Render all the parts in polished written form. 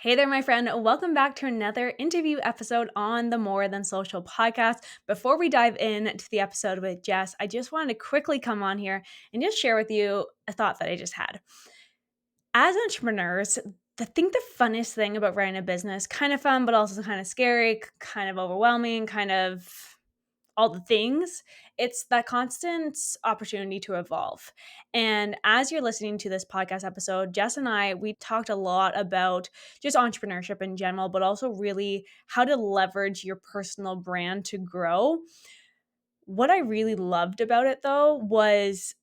Hey there, my friend. Welcome back to another interview episode on the More Than Social podcast. Before we dive into the episode with Jess, I just wanted to quickly come on here and just share with you a thought that I just had. As entrepreneurs, I think the funnest thing about running a business, kind of fun, but also kind of scary, kind of overwhelming, kind of all the things, it's that constant opportunity to evolve. And as you're listening to this podcast episode, Jess and I, we talked a lot about just entrepreneurship in general, but also really how to leverage your personal brand to grow. What I really loved about it though was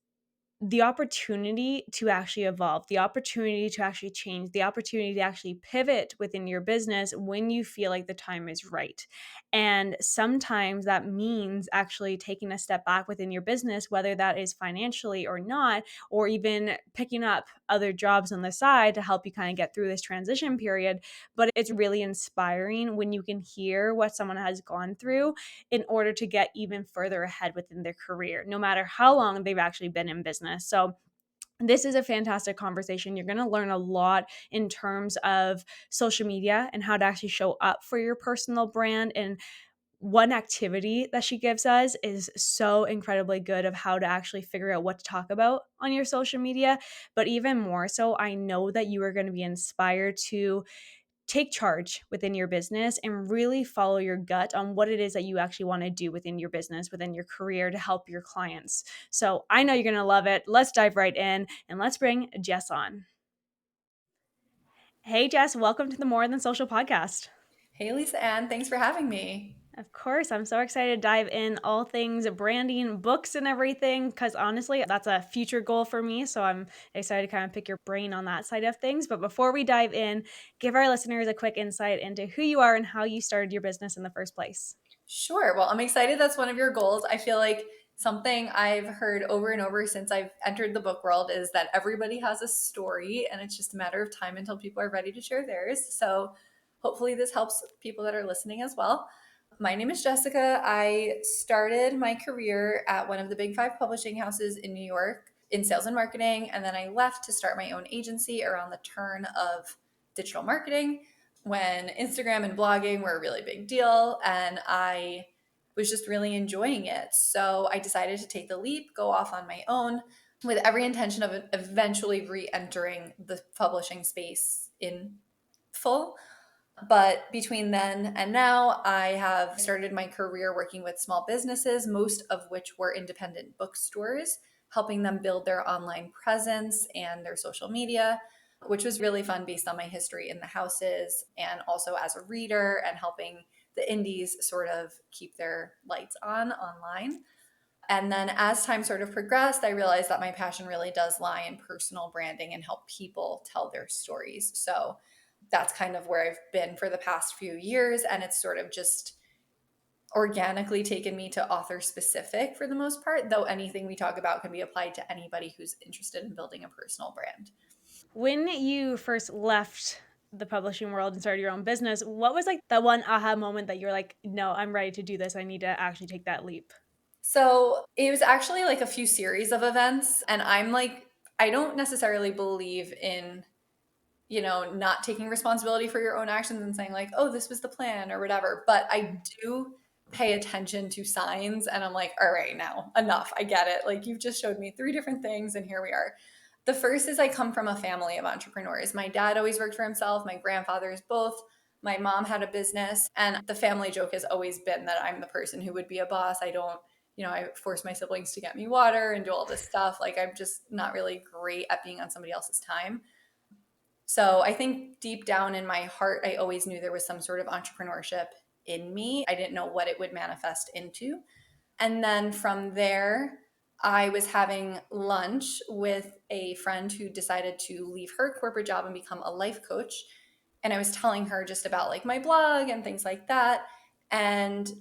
the opportunity to actually evolve, the opportunity to actually change, the opportunity to actually pivot within your business when you feel like the time is right. And sometimes that means actually taking a step back within your business, whether that is financially or not, or even picking up other jobs on the side to help you kind of get through this transition period. But it's really inspiring when you can hear what someone has gone through in order to get even further ahead within their career, no matter how long they've actually been in business. So, this is a fantastic conversation. You're going to learn a lot in terms of social media and how to actually show up for your personal brand. And one activity that she gives us is so incredibly good of how to actually figure out what to talk about on your social media. But even more so, I know that you are going to be inspired to take charge within your business and really follow your gut on what it is that you actually want to do within your business, within your career to help your clients. So I know you're going to love it. Let's dive right in and let's bring Jess on. Hey, Jess, welcome to the More Than Social podcast. Hey, Lisa Ann, thanks for having me. Of course, I'm so excited to dive in all things branding, books, and everything, because honestly, that's a future goal for me. So I'm excited to kind of pick your brain on that side of things. But before we dive in, give our listeners a quick insight into who you are and how you started your business in the first place. Sure. Well, I'm excited that's one of your goals. I feel like something I've heard over and over since I've entered the book world is that everybody has a story and it's just a matter of time until people are ready to share theirs. So hopefully this helps people that are listening as well. My name is Jessica. I started my career at one of the big five publishing houses in New York in sales and marketing. And then I left to start my own agency around the turn of digital marketing when Instagram and blogging were a really big deal. And I was just really enjoying it. So I decided to take the leap, go off on my own with every intention of eventually re entering the publishing space in full. But between then and now, I have started my career working with small businesses, most of which were independent bookstores, helping them build their online presence and their social media, which was really fun based on my history in the houses and also as a reader and helping the indies sort of keep their lights on online. And then as time sort of progressed, I realized that my passion really does lie in personal branding and help people tell their stories. So that's kind of where I've been for the past few years. And it's sort of just organically taken me to author specific for the most part, though anything we talk about can be applied to anybody who's interested in building a personal brand. When you first left the publishing world and started your own business, what was like that one aha moment that you're like, no, I'm ready to do this. I need to actually take that leap? So it was actually like a few series of events. And I'm like, I don't necessarily believe in not taking responsibility for your own actions and saying like, oh, this was the plan or whatever. But I do pay attention to signs and I'm like, all right, now enough. I get it. Like you've just showed me three different things and here we are. The first is I come from a family of entrepreneurs. My dad always worked for himself. My grandfather's both. My mom had a business. And the family joke has always been that I'm the person who would be a boss. I don't, I force my siblings to get me water and do all this stuff. Like I'm just not really great at being on somebody else's time. So I think deep down in my heart, I always knew there was some sort of entrepreneurship in me. I didn't know what it would manifest into. And then from there, I was having lunch with a friend who decided to leave her corporate job and become a life coach. And I was telling her just about like my blog and things like that. And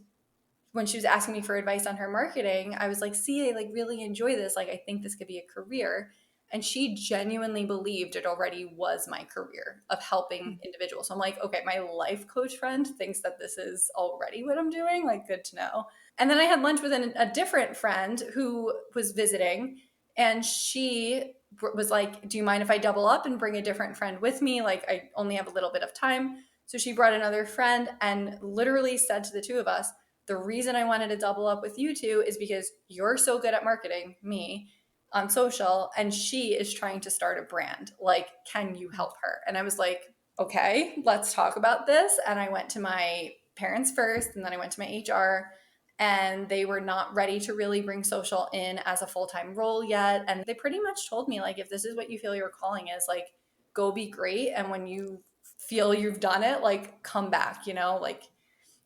when she was asking me for advice on her marketing, I was like, see, I like really enjoy this. Like, I think this could be a career. And she genuinely believed it already was my career of helping individuals. So I'm like, okay, my life coach friend thinks that this is already what I'm doing. Like, good to know. And then I had lunch with a different friend who was visiting, and she was like, do you mind if I double up and bring a different friend with me? Like, I only have a little bit of time. So she brought another friend and literally said to the two of us, the reason I wanted to double up with you two is because you're so good at marketing, me, on social, and she is trying to start a brand. Like, can you help her? And I was like, okay, let's talk about this. And I went to my parents first, and then I went to my HR, and they were not ready to really bring social in as a full-time role yet. And they pretty much told me, like, if this is what you feel your calling is, like, go be great. And when you feel you've done it, like, come back, like,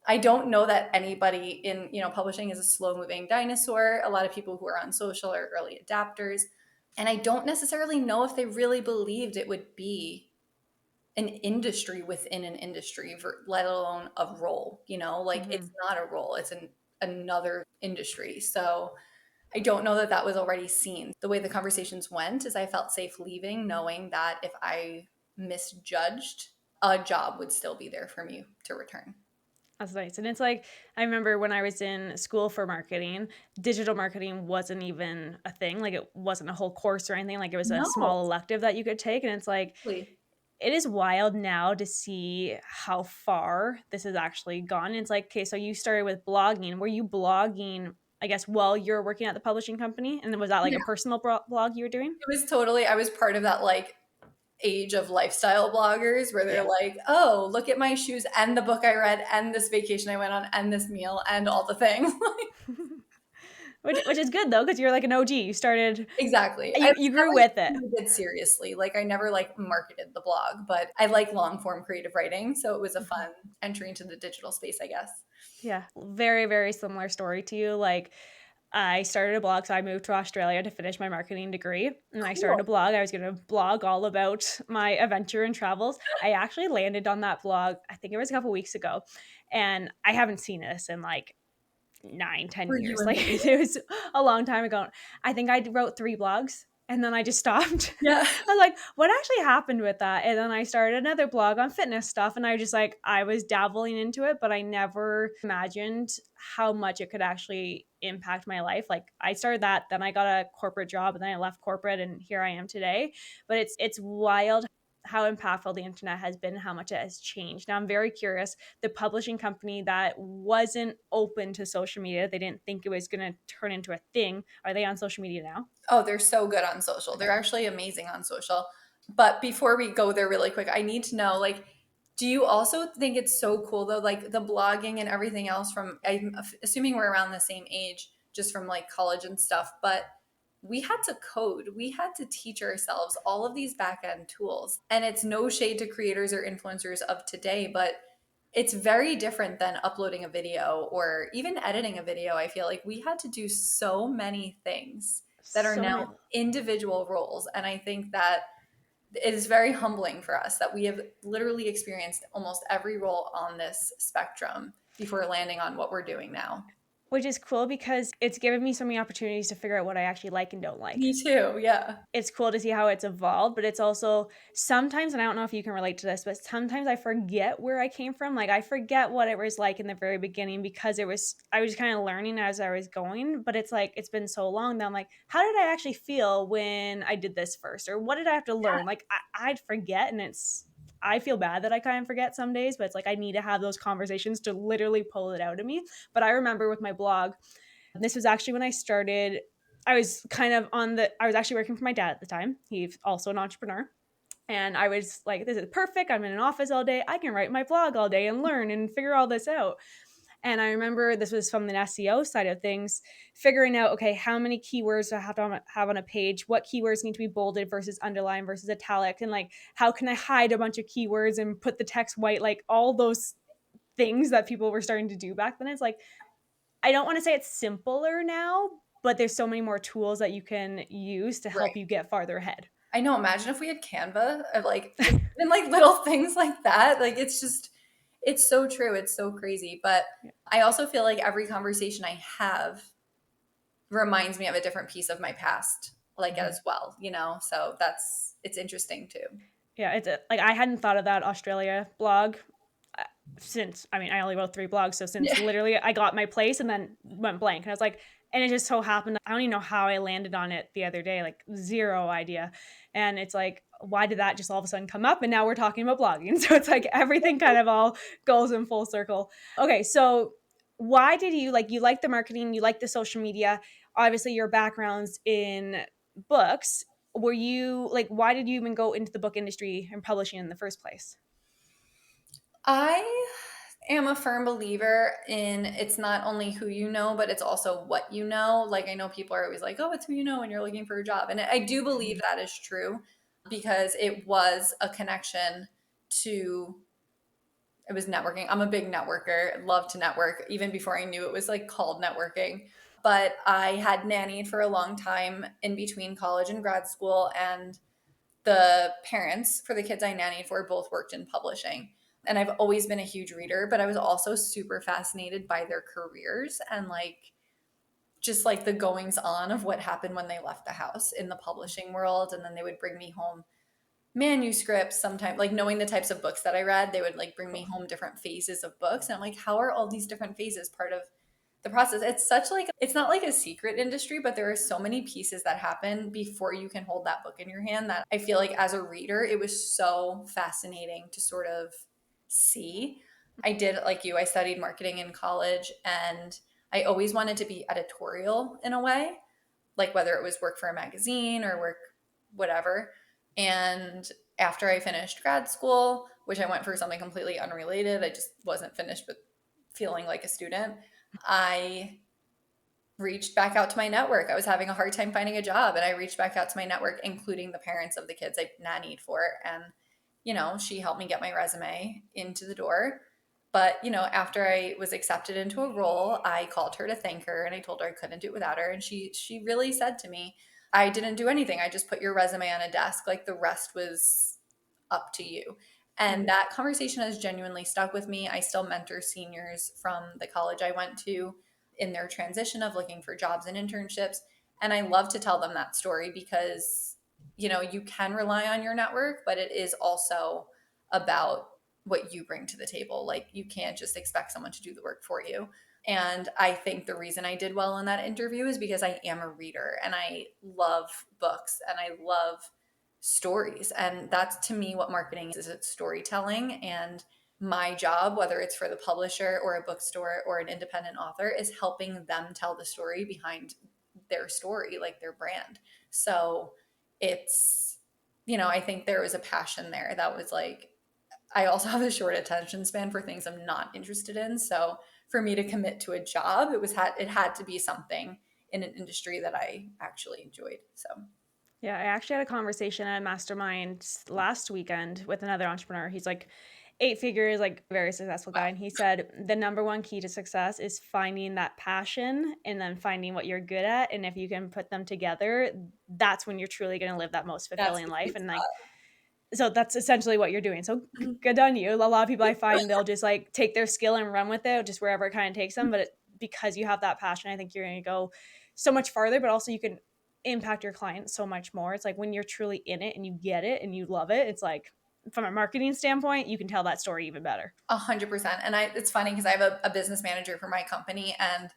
I don't know that anybody in, publishing is a slow moving dinosaur. A lot of people who are on social are early adapters. And I don't necessarily know if they really believed it would be an industry within an industry, let alone a role, like Mm-hmm. it's not a role, it's another industry. So I don't know that that was already seen. The way the conversations went is I felt safe leaving, knowing that if I misjudged, a job would still be there for me to return. That's nice. And it's like, I remember when I was in school for marketing, digital marketing wasn't even a thing. Like, it wasn't a whole course or anything. Like, it was a No, small elective that you could take. And it's like, really. it is wild now to see how far this has actually gone. It's like, okay, so you started with blogging. Were you blogging, I guess, while you're working at the publishing company? And then was that like Yeah, a personal blog you were doing? it was totally, I was part of that like age of lifestyle bloggers where they're Yeah. like, oh, look at my shoes and the book I read and this vacation I went on and this meal and all the things. Which is good though, because you're like an OG. You started, Exactly. I you grew never with it. really did seriously. Like I never like marketed the blog, but I like long form creative writing, so it was a Mhm. fun entry into the digital space, I guess. Yeah, very, very similar story to you. Like, I started a blog, so I moved to Australia to finish my marketing degree, and I started Cool. a blog. I was gonna blog all about my adventure and travels. I actually landed on that blog, I think it was a couple weeks ago, and I haven't seen this in, like, 9, ten For you years. and Like, me. it was a long time ago. I think I wrote 3 blogs, and then I just stopped. Yeah. I was like, "What actually happened with that?" And then I started another blog on fitness stuff, and I just, like, I was dabbling into it, but I never imagined how much it could actually impact my life. Like, I started that, then I got a corporate job, and then I left corporate, and here I am today. But it's wild how impactful the internet has been and how much it has changed. Now I'm very curious, the publishing company that wasn't open to social media, they didn't think it was going to turn into a thing. Are they on social media now? Oh, they're so good on social. They're Okay. actually amazing on social. But before we go there really quick, I need to know, like, do you also think it's so cool though, like the blogging and everything else from, I'm assuming we're around the same age, just from like college and stuff, but we had to code, we had to teach ourselves all of these back end tools. And it's no shade to creators or influencers of today, but it's very different than uploading a video or even editing a video. I feel like we had to do so many things that are So many. now individual roles. And I think that it is very humbling for us that we have literally experienced almost every role on this spectrum before landing on what we're doing now. Which is cool because it's given me so many opportunities to figure out what I actually like and don't Me like. too. Yeah. It's cool to see how it's evolved, but it's also sometimes, and I don't know if you can relate to this, but sometimes I forget where I came from. Like, I forget what it was like in the very beginning because I was kind of learning as I was going, but it's like it's been so long that I'm like, how did I actually feel when I did this first? Or what did I have to learn? Like, I'd forget, and I feel bad that I kind of forget some days, but it's like I need to have those conversations to literally pull it out of me. But I remember with my blog, this was actually when I started. I was kind of I was actually working for my dad at the time. He's also an entrepreneur. And I was like, this is perfect. I'm in an office all day. I can write my blog all day and learn and figure all this out. And I remember this was from the SEO side of things, figuring out, okay, how many keywords do I have to have on a page? What keywords need to be bolded versus underlined versus italic? And like, how can I hide a bunch of keywords and put the text white? Like all those things that people were starting to do back then. It's like, I don't want to say it's simpler now, but there's so many more tools that you can use to help Right. you get farther ahead. I know. Imagine if we had Canva of like just even like little things like that. Like it's just, it's so true. It's so crazy. But Yeah. I also feel like every conversation I have reminds me of a different piece of my past, like Mhm. as well, So it's interesting too. Yeah, like I hadn't thought of that Australia blog uh, since I mean I only wrote 3 blogs, so since Yeah. literally I got my place and then went blank, and I was like, And it just so happened, I don't even know how I landed on it the other day, like, 0 idea. And it's like, why did that just all of a sudden come up? And now we're talking about blogging. So it's like everything kind of all goes in full circle. Okay, so why did you like the marketing, you like the social media, obviously your background's in books. Were you like, why did you even go into the book industry and publishing in the first place? I am a firm believer in it's not only who you know, but it's also what you know. Like, I know people are always like, oh, it's who you know when you're looking for a job. And I do believe Mhm. that is true because it was a connection to, it was networking. I'm a big networker, love to network, even before I knew it was like called networking. But I had nannied for a long time in between college and grad school, and the parents for the kids I nannied for both worked in publishing. And I've always been a huge reader, but I was also super fascinated by their careers and like just like the goings on of what happened when they left the house in the publishing world. And then they would bring me home manuscripts sometimes, like knowing the types of books that I read, they would like bring me Cool. home different phases of books. And I'm like, how are all these different phases part of the process? It's such like, it's not like a secret industry, but there are so many pieces that happen before you can hold that book in your hand that I feel like as a reader, it was so fascinating to sort of see. I did, like you, I studied marketing in college, and I always wanted to be editorial in a way, like whether it was work for a magazine or work whatever. And after I finished grad school, which I went for something completely unrelated, I just wasn't finished with feeling like a student. I reached back out to my network. I was having a hard time finding a job, and I reached back out to my network, including the parents of the kids I nannied for. And, she helped me get my resume into the door. But, after I was accepted into a role, I called her to thank her, and I told her I couldn't do it without her. And she really said to me, I didn't do anything. I just put your resume on a desk. Like the rest was up to you. And Mhm. that conversation has genuinely stuck with me. I still mentor seniors from the college I went to in their transition of looking for jobs and internships. And I love to tell them that story because, you can rely on your network, but it is also about what you bring to the table. Like you can't just expect someone to do the work for you. And I think the reason I did well in that interview is because I am a reader and I love books and I love stories. And that's to me what marketing is, it's storytelling. And my job, whether it's for the publisher or a bookstore or an independent author, is helping them tell the story behind their story, like their brand. So it's, I think there was a passion there that was like, I also have a short attention span for things I'm not interested in. So for me to commit to a job, it had to be something in an industry that I actually enjoyed. So Yeah, I actually had a conversation at a mastermind last weekend with another entrepreneur. He's like 8 figures, like very successful guy. wow, And he said the number one key to success is finding that passion and then finding what you're good at. And if you can put them together, that's when you're truly going to live that most that's fulfilling the life. sweet And like, spot. so that's essentially what you're doing. So good on you. A lot of people I find they'll just like take their skill and run with it, just wherever it kind of takes them. But because you have that passion, I think you're going to go so much farther. But also, you can impact your clients so much more. It's like when you're truly in it and you get it and you love it. It's like from a marketing standpoint, you can tell that story even better. 100%. And it's funny because I have a business manager for my company, and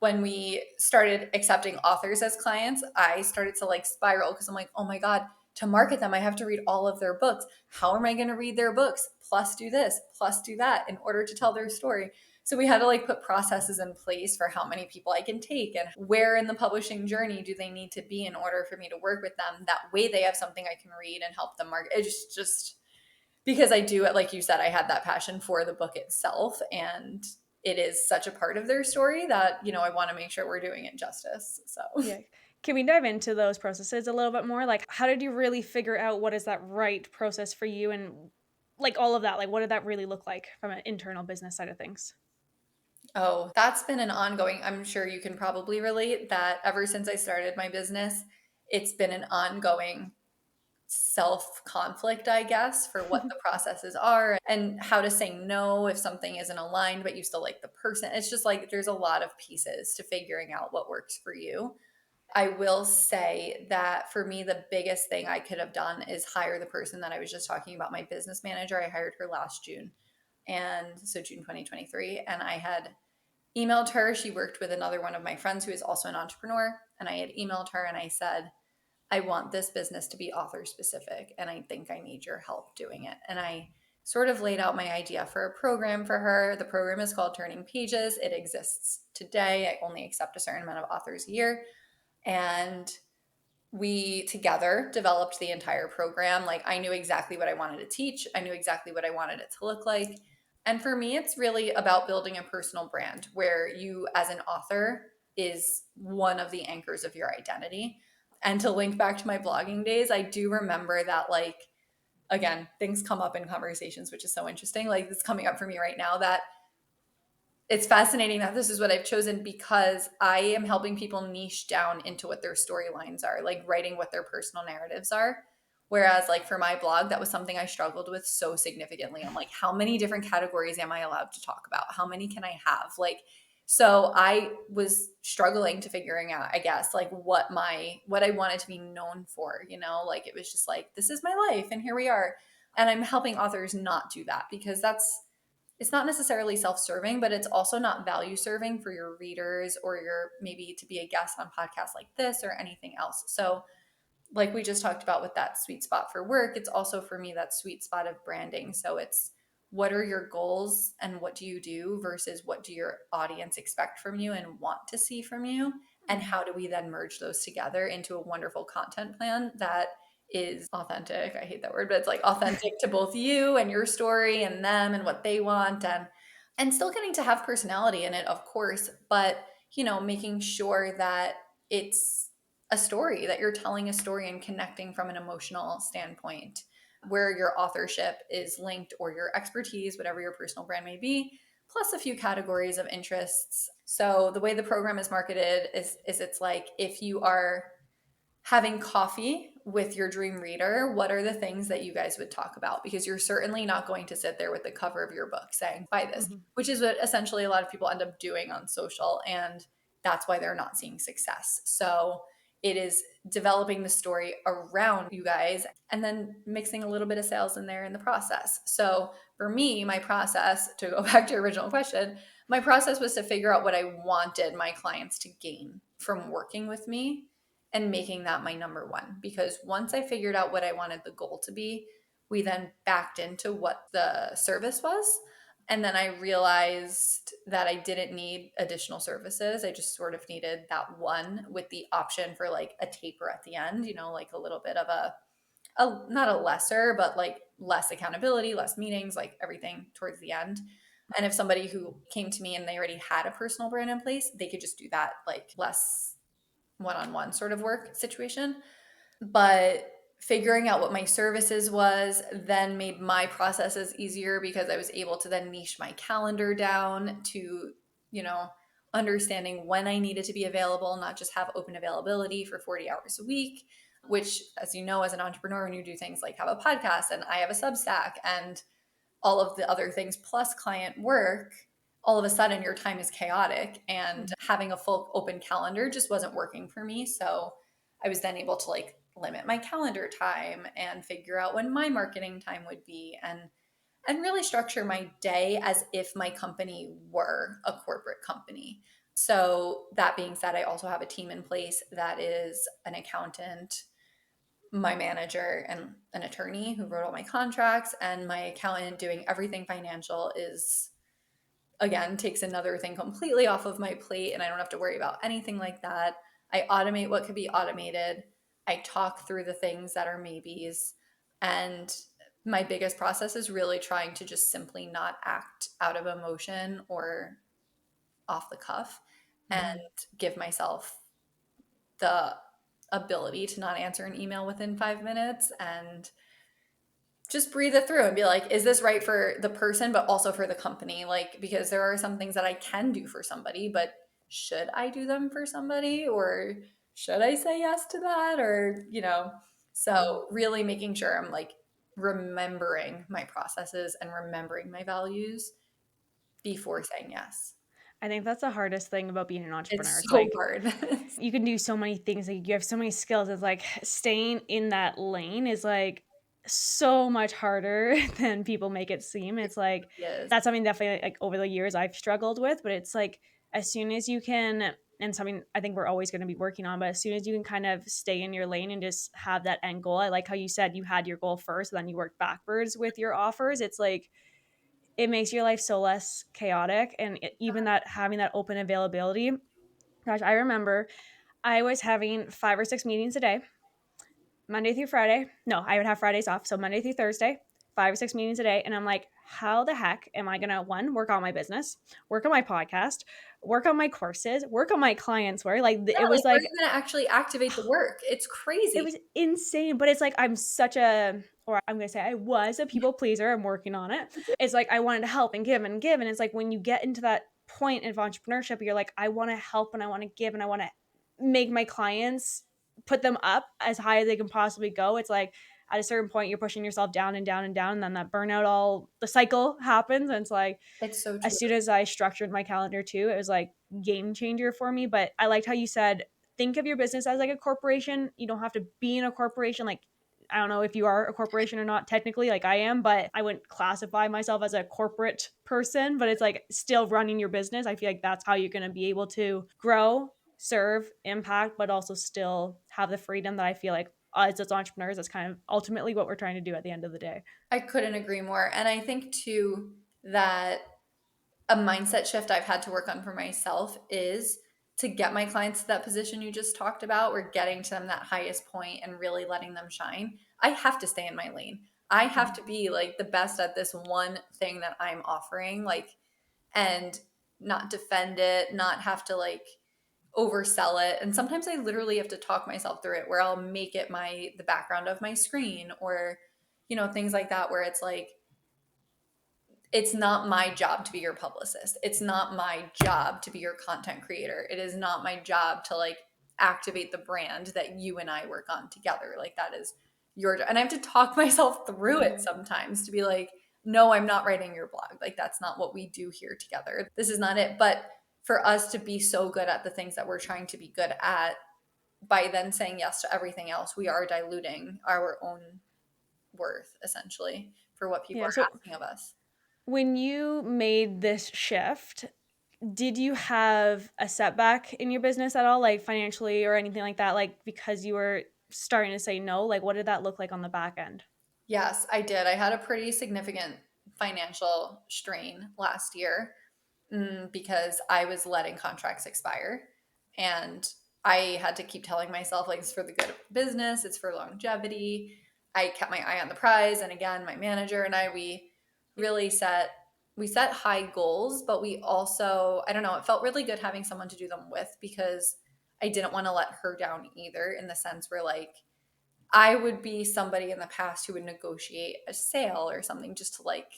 when we started accepting authors as clients, I started to like spiral because I'm like, oh my God, to market them, I have to read all of their books. How am I going to read their books? Plus do this, plus do that in order to tell their story. So we had to like put processes in place for how many people I can take and where in the publishing journey do they need to be in order for me to work with them. That way they have something I can read and help them market. It just because I do it, like you said, I had that passion for the book itself, and it is such a part of their story that, I want to make sure we're doing it justice. So, Yeah. Can we dive into those processes a little bit more? Like, how did you really figure out what is that right process for you and like all of that? Like, what did that really look like from an internal business side of things? oh, that's been an ongoing, I'm sure you can probably relate that ever since I started my business, it's been an ongoing self conflict, I guess, for what the processes are and how to say no if something isn't aligned, but you still like the person. It's just like there's a lot of pieces to figuring out what works for you. I will say that for me, the biggest thing I could have done is hire the person that I was just talking about, my business manager. I hired her last June. And so June 2023. And I had emailed her. She worked with another one of my friends who is also an entrepreneur. And I had emailed her and I said, I want this business to be author specific. And I think I need your help doing it. And I sort of laid out my idea for a program for her. The program is called Turning Pages. It exists today. I only accept a certain amount of authors a year. And we together developed the entire program. Like, I knew exactly what I wanted to teach, I knew exactly what I wanted it to look like. And for me, it's really about building a personal brand where you, as an author, is one of the anchors of your identity. And to link back to my blogging days, I do remember that, like, again, things come up in conversations, which is so interesting. Like, it's coming up for me right now that it's fascinating that this is what I've chosen because I am helping people niche down into what their storylines are, like writing what their personal narratives are. Whereas, like, for my blog, that was something I struggled with so significantly. I'm like, how many different categories am I allowed to talk about? How many can I have? Like, so I was struggling to figuring out, I guess, like what I wanted to be known for, like it was just like, this is my life and here we are. And I'm helping authors not do that because it's not necessarily self-serving, but it's also not value serving for your readers or your maybe to be a guest on podcasts like this or anything else. So, like we just talked about with that sweet spot for work, it's also for me that sweet spot of branding. So it's, what are your goals and what do you do versus what do your audience expect from you and want to see from you? And Mhm. how do we then merge those together into a wonderful content plan that is authentic? I hate that word, but it's like authentic to both you and your story and them and what they want, and still getting to have personality in it, of course, but making sure that it's a story, that you're telling a story and connecting from an emotional standpoint where your authorship is linked or your expertise, whatever your personal brand may be, plus a few categories of interests. So the way the program is marketed is it's like, if you are having coffee with your dream reader, what are the things that you guys would talk about? Because you're certainly not going to sit there with the cover of your book saying, buy this, Mhm. which is what essentially a lot of people end up doing on social. And that's why they're not seeing success. So it is developing the story around you guys and then mixing a little bit of sales in there in the process. So for me, my process, to go back to your original question, my process was to figure out what I wanted my clients to gain from working with me and making that my number one. Because once I figured out what I wanted the goal to be, we then backed into what the service was. And then I realized that I didn't need additional services. I just sort of needed that one with the option for like a taper at the end, like a little bit of a not a lesser, but like less accountability, less meetings, like everything towards the end. And if somebody who came to me and they already had a personal brand in place, they could just do that, like less one-on-one sort of work situation. But figuring out what my services was then made my processes easier because I was able to then niche my calendar down to, you know, understanding when I needed to be available, not just have open availability for 40 hours a week, which, as you know, as an entrepreneur, when you do things like have a podcast and I have a Substack and all of the other things plus client work, all of a sudden your time is chaotic, and Mhm. having a full open calendar just wasn't working for me. So I was then able to like limit my calendar time and figure out when my marketing time would be, and really structure my day as if my company were a corporate company. So that being said, I also have a team in place that is an accountant, my manager, and an attorney who wrote all my contracts, and my accountant doing everything financial is, again, takes another thing completely off of my plate, and I don't have to worry about anything like that. I automate what could be automated. I talk through the things that are maybes, and my biggest process is really trying to just simply not act out of emotion or off the cuff, and Mhm. give myself the ability to not answer an email within 5 minutes and just breathe it through and be like, is this right for the person, but also for the company? Like, because there are some things that I can do for somebody, but should I do them for somebody, or should I say yes to that? Mhm. So really making sure I'm like remembering my processes and remembering my values before saying yes. I think that's the hardest thing about being an entrepreneur. It's It's so like hard. you can do so many things, like, you have so many skills, it's like staying in that lane is, like, so much harder than people make it seem. It's like Yes. that's something definitely, like, over the years I've struggled with, but it's like as soon as you can, and something I think we're always going to be working on, but as soon as you can kind of stay in your lane and just have that end goal. I like how you said you had your goal first, then you work backwards with your offers. It's like it makes your life so less chaotic, and even that having that open availability. Gosh, I remember I was having 5 or 6 meetings a day, Monday through Friday. No, I would have Fridays off. So Monday through Thursday, 5 or 6 meetings a day. And I'm like, how the heck am I going to, one, work on my business, work on my podcast, work on my courses, work on my clients' work? Like, Yeah, it like was where are like, you gonna actually activate the work? It's it crazy. was insane. But it's like, I'm such a, or I'm going to say I was a people pleaser. I'm working on it. It's like, I wanted to help and give and give. And it's like, when you get into that point of entrepreneurship, you're like, I want to help and I want to give and I want to make my clients put them up as high as they can possibly go. It's like at a certain point, you're pushing yourself down and down and down. And then that burnout, all the cycle happens. And it's like, It's so true. as soon as I structured my calendar too, it was like game changer for me. But I liked how you said, think of your business as like a corporation. You don't have to be in a corporation. Like, I don't know if you are a corporation or not technically, like I am, but I wouldn't classify myself as a corporate person, but it's like still running your business. I feel like that's how you're going to be able to grow, serve, impact, but also still have the freedom that I feel like as entrepreneurs, that's kind of ultimately what we're trying to do at the end of the day. I couldn't agree more. And I think too that a mindset shift I've had to work on for myself is to get my clients to that position you just talked about, where getting to them that highest point and really letting them shine. I have to stay in my lane. I have to be like the best at this one thing that I'm offering, like, and not defend it, not have to like oversell it. And sometimes I literally have to talk myself through it, where I'll make it the background of my screen, or things like that, where it's like, it's not my job to be your publicist. It's not my job to be your content creator. It is not my job to like activate the brand that you and I work on together. Like, that is your job. And I have to talk myself through it Mhm. sometimes to be like, no, I'm not writing your blog. Like, that's not what we do here together. This is not it. But for us to be so good at the things that we're trying to be good at, by then saying yes to everything else, we are diluting our own worth essentially for what people Yeah. are So asking of us. when you made this shift, did you have a setback in your business at all, like financially or anything like that? Like because you were starting to say no, like what did that look like on the back end? Yes, I did. I had a pretty significant financial strain last year, because I was letting contracts expire. And I had to keep telling myself, like, it's for the good of the business, it's for longevity. I kept my eye on the prize. And again, my manager and I, we really set high goals, but we also, I don't know, it felt really good having someone to do them with, because I didn't want to let her down either, in the sense where like I would be somebody in the past who would negotiate a sale or something just to like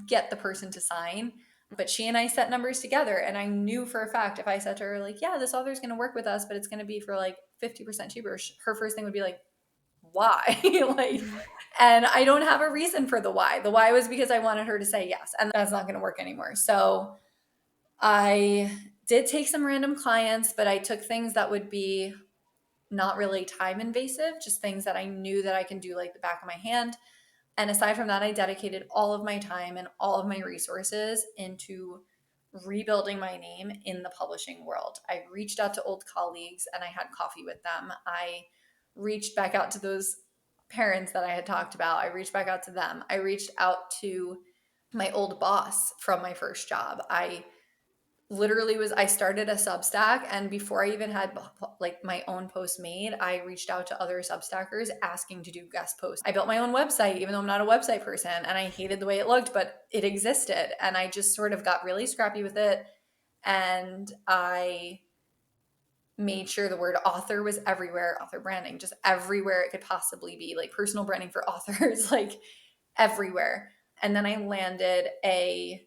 get the person to sign. But she and I set numbers together, and I knew for a fact, if I said to her, like, yeah, this author is going to work with us, but it's going to be for like 50% cheaper, her first thing would be like, why? Like, and I don't have a reason for the why. The why was because I wanted her to say yes, and that's not going to work anymore. So I did take some random clients, but I took things that would be not really time invasive, just things that I knew that I can do like the back of my hand. And aside from that, I dedicated all of my time and all of my resources into rebuilding my name in the publishing world. I reached out to old colleagues and I had coffee with them. I reached back out to those parents that I had talked about. I reached back out to them. I reached out to my old boss from my first job. I started a Substack, and before I even had like my own post made, I reached out to other Substackers asking to do guest posts. I built my own website, even though I'm not a website person, and I hated the way it looked, but it existed, and I just sort of got really scrappy with it. And I made sure the word author was everywhere, author branding, just everywhere it could possibly be, like personal branding for authors, like everywhere. And then I landed a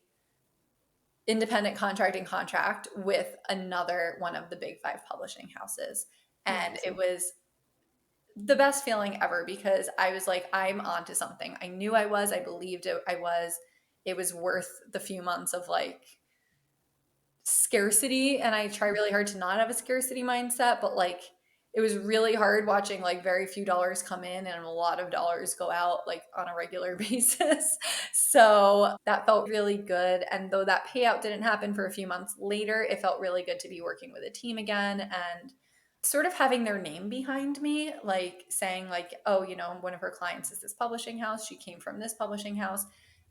independent contracting contract with another one of the big five publishing houses. And Nice. it was the best feeling ever, because I was like, I'm onto something. I knew I was, I believed it, I was. It was worth the few months of like scarcity. And I try really hard to not have a scarcity mindset, but like it was really hard watching like very few dollars come in and a lot of dollars go out like on a regular basis. So that felt really good. And though that payout didn't happen for a few months later, it felt really good to be working with a team again and sort of having their name behind me, like saying like, oh, one of her clients is this publishing house. She came from this publishing house.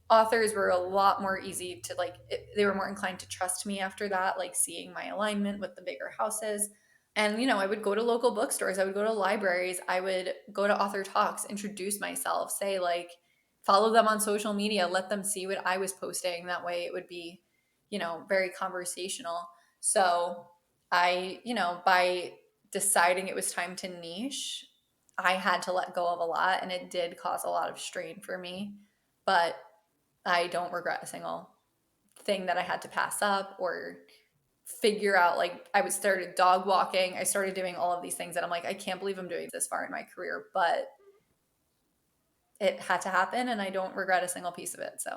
Authors were a lot more easy to like, they were more inclined to trust me after that, like seeing my alignment with the bigger houses. And, I would go to local bookstores, I would go to libraries, I would go to author talks, introduce myself, say, like, follow them on social media, let them see what I was posting. That way it would be, very conversational. So by deciding it was time to niche, I had to let go of a lot and it did cause a lot of strain for me. But I don't regret a single thing that I had to pass up or figure out. Like I was started dog walking. I started doing all of these things that I'm like, I can't believe I'm doing this far in my career, but it had to happen and I don't regret a single piece of it. So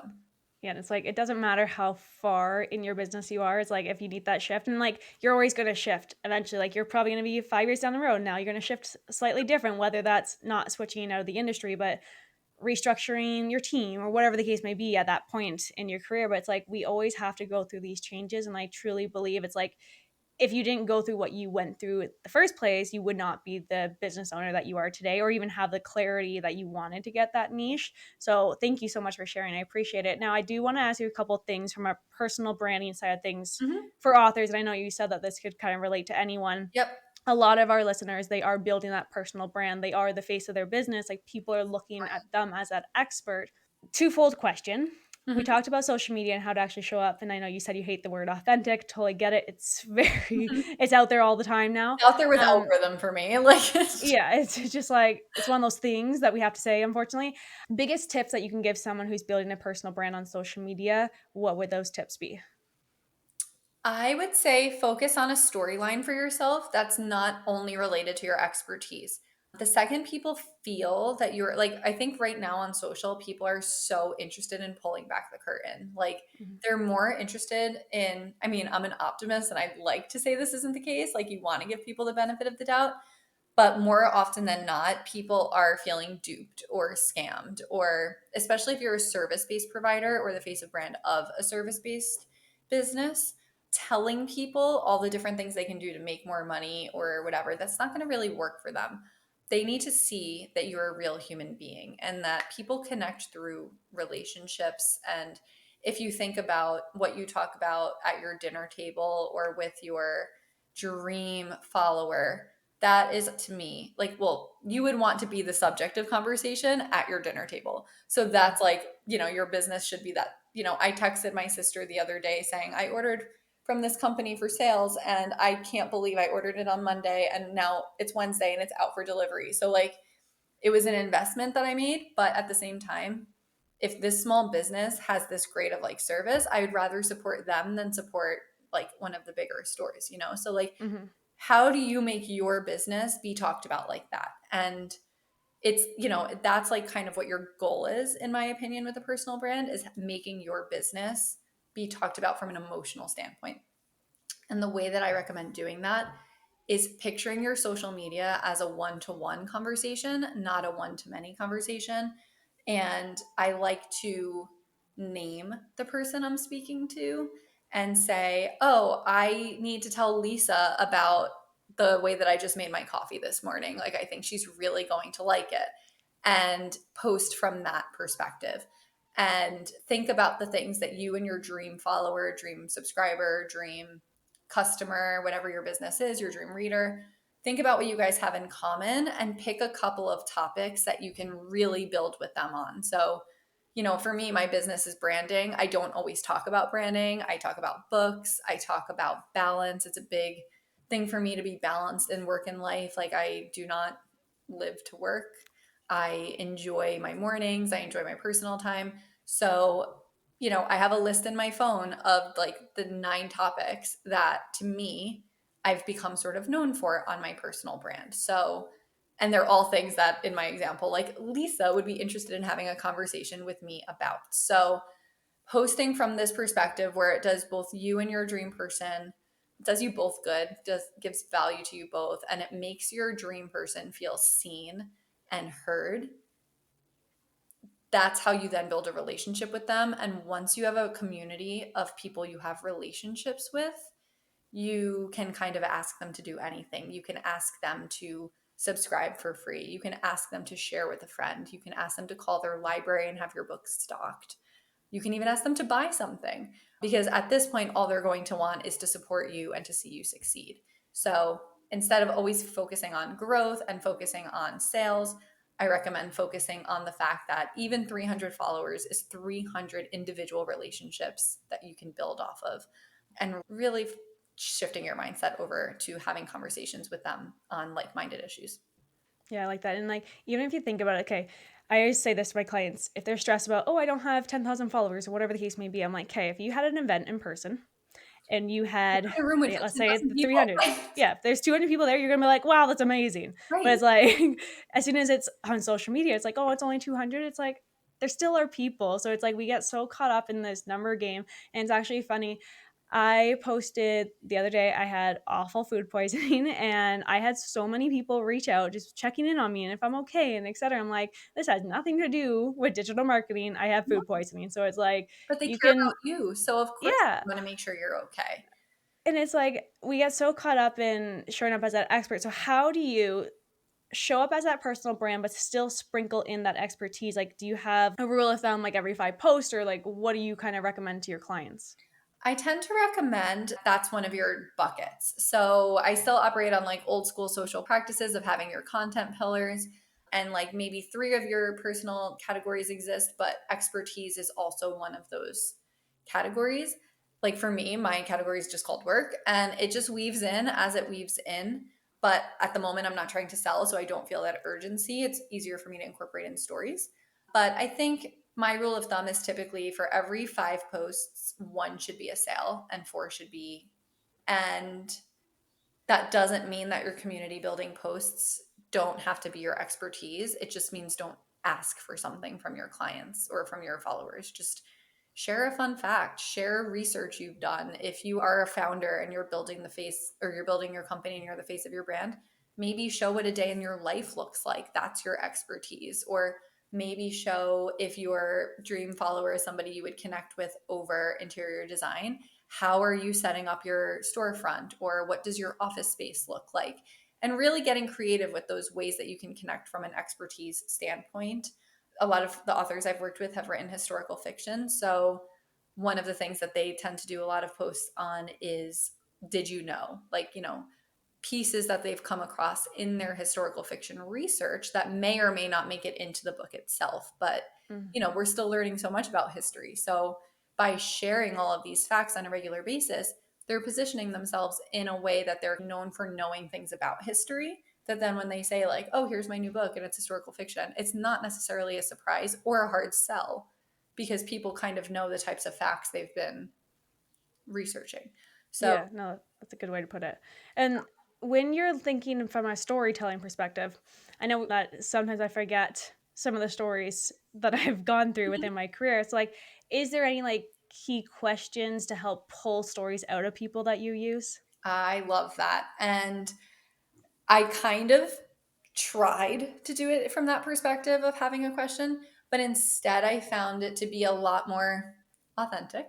Yeah, and it's like, it doesn't matter how far in your business you are. It's like if you need that shift, and like you're always going to shift eventually. Like you're probably going to be 5 years down the road. Now you're going to shift slightly different, whether that's not switching out of the industry, but restructuring your team or whatever the case may be at that point in your career. But it's like we always have to go through these changes. And I truly believe it's like if you didn't go through what you went through in the first place, you would not be the business owner that you are today or even have the clarity that you wanted to get that niche. So thank you so much for sharing. I appreciate it. Now, I do want to ask you a couple of things from a personal branding side of things mhm. for authors. And I know you said that this could kind of relate to anyone. Yep. A lot of our listeners, they are building that personal brand. They are the face of their business. Like people are looking at them as that expert. Twofold question. We Mhm. talked about social media and how to actually show up. And I know you said you hate the word authentic. Totally get it. It's very, Mhm. it's out there all the time now. Out there with Um, algorithm for me. Like yeah, it's just like, it's one of those things that we have to say, unfortunately. Biggest tips that you can give someone who's building a personal brand on social media, what would those tips be? I would say focus on a storyline for yourself that's not only related to your expertise. The second people feel that you're like, I think right now on social, people are so interested in pulling back the curtain. Like, Mhm. they're more interested in, I mean, I'm an optimist and I'd like to say this isn't the case. Like, you want to give people the benefit of the doubt. But more often than not, people are feeling duped or scammed, or especially if you're a service based provider or the face of brand of a service based business, telling people all the different things they can do to make more money or whatever, that's not going to really work for them. They need to see that you're a real human being and that people connect through relationships. And if you think about what you talk about at your dinner table or with your dream follower, that is to me like, well, you would want to be the subject of conversation at your dinner table. So that's like, your business should be that. I texted my sister the other day saying I ordered from this company for sales and I can't believe I ordered it on Monday and now it's Wednesday and it's out for delivery. So like, it was an investment that I made, but at the same time, if this small business has this great of like service, I would rather support them than support like one of the bigger stores. So like, Mhm. how do you make your business be talked about like that? And it's, that's like kind of what your goal is, in my opinion, with a personal brand, is making your business be talked about from an emotional standpoint. And the way that I recommend doing that is picturing your social media as a one to one conversation, not a one to many conversation. And I like to name the person I'm speaking to and say, oh, I need to tell Lisa about the way that I just made my coffee this morning. Like, I think she's really going to like it. And post from that perspective. And think about the things that you and your dream follower, dream subscriber, dream customer, whatever your business is, your dream reader, think about what you guys have in common and pick a couple of topics that you can really build with them on. So, for me, my business is branding. I don't always talk about branding. I talk about books. I talk about balance. It's a big thing for me to be balanced in work and life. Like, I do not live to work. I enjoy my mornings. I enjoy my personal time. So, I have a list in my phone of like the 9 topics that to me I've become sort of known for on my personal brand. So, and they're all things that in my example, like Lisa would be interested in having a conversation with me about. So, posting from this perspective where it does both you and your dream person does you both good, gives value to you both, and it makes your dream person feel seen and heard, that's how you then build a relationship with them. And once you have a community of people you have relationships with, you can kind of ask them to do anything. You can ask them to subscribe for free. You can ask them to share with a friend. You can ask them to call their library and have your books stocked. You can even ask them to buy something because at this point, all they're going to want is to support you and to see you succeed. So instead of always focusing on growth and focusing on sales, I recommend focusing on the fact that even 300 followers is 300 individual relationships that you can build off of, and really shifting your mindset over to having conversations with them on like minded issues. Yeah, I like that. And like, even if you think about it, okay, I always say this to my clients if they're stressed about, oh, I don't have 10,000 followers or whatever the case may be. I'm like, okay, if you had an event in person and you had, A room with yeah, let's say 10,000 the people. 300. Yeah, if there's 200 people there, you're gonna be like, wow, that's amazing. But Right. it's like, as soon as it's on social media, it's like, oh, it's only 200. It's like, there still are people. So it's like we get so caught up in this number game. And it's actually funny. I posted the other day, I had awful food poisoning and I had so many people reach out just checking in on me and if I'm okay and etc. I'm like, this has nothing to do with digital marketing. I have food poisoning. So it's like But they you care can, about you. So of course yeah. they want to make sure you're okay. And it's like we get so caught up in showing up as that expert. So how do you show up as that personal brand but still sprinkle in that expertise? Like do you have a rule of thumb like every 5 posts or like what do you kind of recommend to your clients? I tend to recommend that's one of your buckets. So I still operate on like old school social practices of having your content pillars, and like maybe three of your personal categories exist, but expertise is also one of those categories. Like for me, my category is just called work and it just weaves in as it weaves in. But at the moment, I'm not trying to sell, so I don't feel that urgency. It's easier for me to incorporate in stories. But I think my rule of thumb is typically for every 5 posts, one should be a sale and four should be. And that doesn't mean that your community building posts don't have to be your expertise. It just means don't ask for something from your clients or from your followers. Just share a fun fact, share research you've done. If you are a founder and you're building the face or you're building your company and you're the face of your brand, maybe show what a day in your life looks like. That's your expertise. Or maybe show if your dream follower is somebody you would connect with over interior design, how are you setting up your storefront or what does your office space look like, and really getting creative with those ways that you can connect from an expertise standpoint. A lot of the authors I've worked with have written historical fiction, so one of the things that they tend to do a lot of posts on is, did you know, like, pieces that they've come across in their historical fiction research that may or may not make it into the book itself. But, Mm. we're still learning so much about history. So by sharing all of these facts on a regular basis, they're positioning themselves in a way that they're known for knowing things about history. That then when they say, like, oh, here's my new book and it's historical fiction, it's not necessarily a surprise or a hard sell because people kind of know the types of facts they've been researching. So Yeah, no, that's a good way to put it. And when you're thinking from a storytelling perspective, I know that sometimes I forget some of the stories that I've gone through within my career. It's like, is there any like key questions to help pull stories out of people that you use? I love that. And I kind of tried to do it from that perspective of having a question, but instead I found it to be a lot more authentic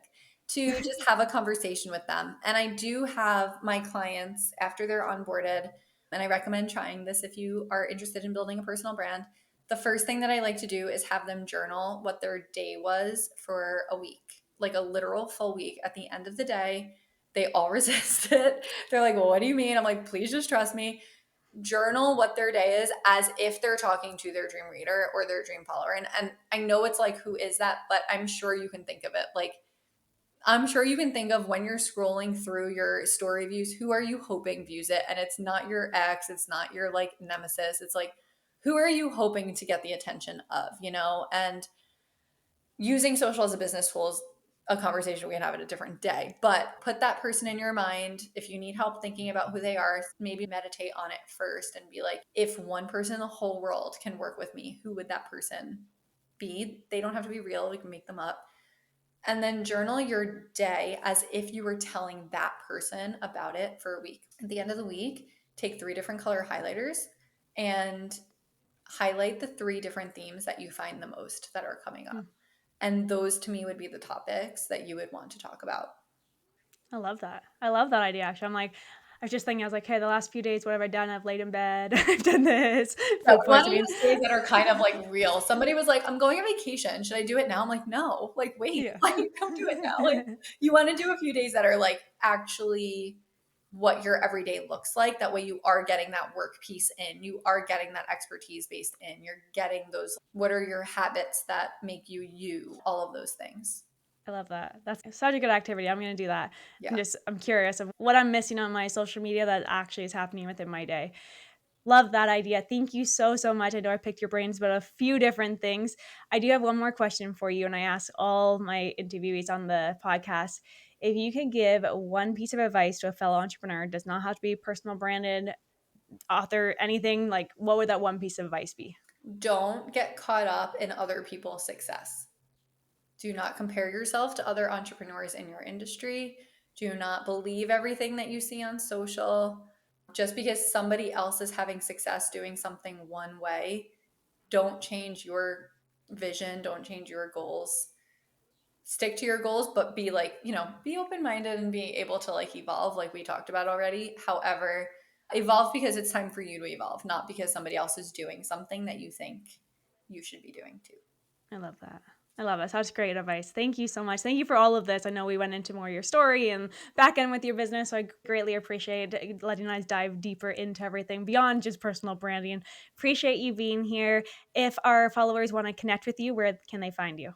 to just have a conversation with them. And I do have my clients after they're onboarded, and I recommend trying this if you are interested in building a personal brand. The first thing that I like to do is have them journal what their day was for a week, like a literal full week. At the end of the day, they all resist it. They're like, well, what do you mean? I'm like, please just trust me. Journal what their day is as if they're talking to their dream reader or their dream follower. And I know it's like, who is that? But I'm sure you can think of it. Like, I'm sure you can think of when you're scrolling through your story views, who are you hoping views it? And it's not your ex, it's not your like nemesis. It's like, who are you hoping to get the attention of, And using social as a business tool is a conversation we can have at a different day, but put that person in your mind. If you need help thinking about who they are, maybe meditate on it first and be like, if one person in the whole world can work with me, who would that person be? They don't have to be real, we can make them up. And then journal your day as if you were telling that person about it for a week. At the end of the week, take 3 different color highlighters and highlight the 3 different themes that you find the most that are coming up. Mm, And those to me would be the topics that you would want to talk about. I love that. I love that idea, actually. I was just thinking, I was like, "Hey, the last few days, what have I done? I've laid in bed, I've done this, Yeah, food we want to poisoning." use days that are kind of like real. Somebody was like, I'm going on vacation. Should I do it now? I'm like, no, like, wait, Yeah. like, don't do it now. Like, you want to do a few days that are like actually what your everyday looks like. That way you are getting that work piece in, you are getting that expertise based in, you're getting those, what are your habits that make you you, all of those things. I love that. That's such a good activity. I'm gonna do that. Yeah. I'm curious of what I'm missing on my social media that actually is happening within my day. Love that idea. Thank you so, so much. I know I picked your brains about a few different things. I do have one more question for you, and I ask all my interviewees on the podcast. If you could give one piece of advice to a fellow entrepreneur, does not have to be personal branded, author, anything, like what would that one piece of advice be? Don't get caught up in other people's success. Do not compare yourself to other entrepreneurs in your industry. Do not believe everything that you see on social. Just because somebody else is having success doing something one way, don't change your vision, don't change your goals. Stick to your goals, but be like, be open minded and be able to like evolve, like we talked about already. However, evolve because it's time for you to evolve, not because somebody else is doing something that you think you should be doing too. I love that. I love it. Such great advice. Thank you so much. Thank you for all of this. I know we went into more of your story and back end with your business. So I greatly appreciate letting us dive deeper into everything beyond just personal branding. Appreciate you being here. If our followers want to connect with you, where can they find you?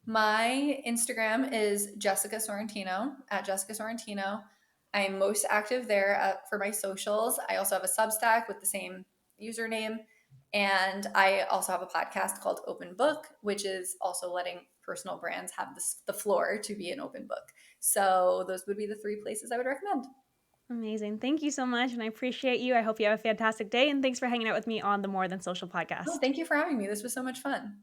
My Instagram is Jessica Sorentino at Jessica Sorentino. I'm most active there for my socials. I also have a Substack with the same username. And I also have a podcast called Open Book, which is also letting personal brands have the floor to be an open book. So those would be the 3 places I would recommend. Amazing. Thank you so much. And I appreciate you. I hope you have a fantastic day. And thanks for hanging out with me on the More Than Social Oh, podcast. thank you for having me. This was so much fun.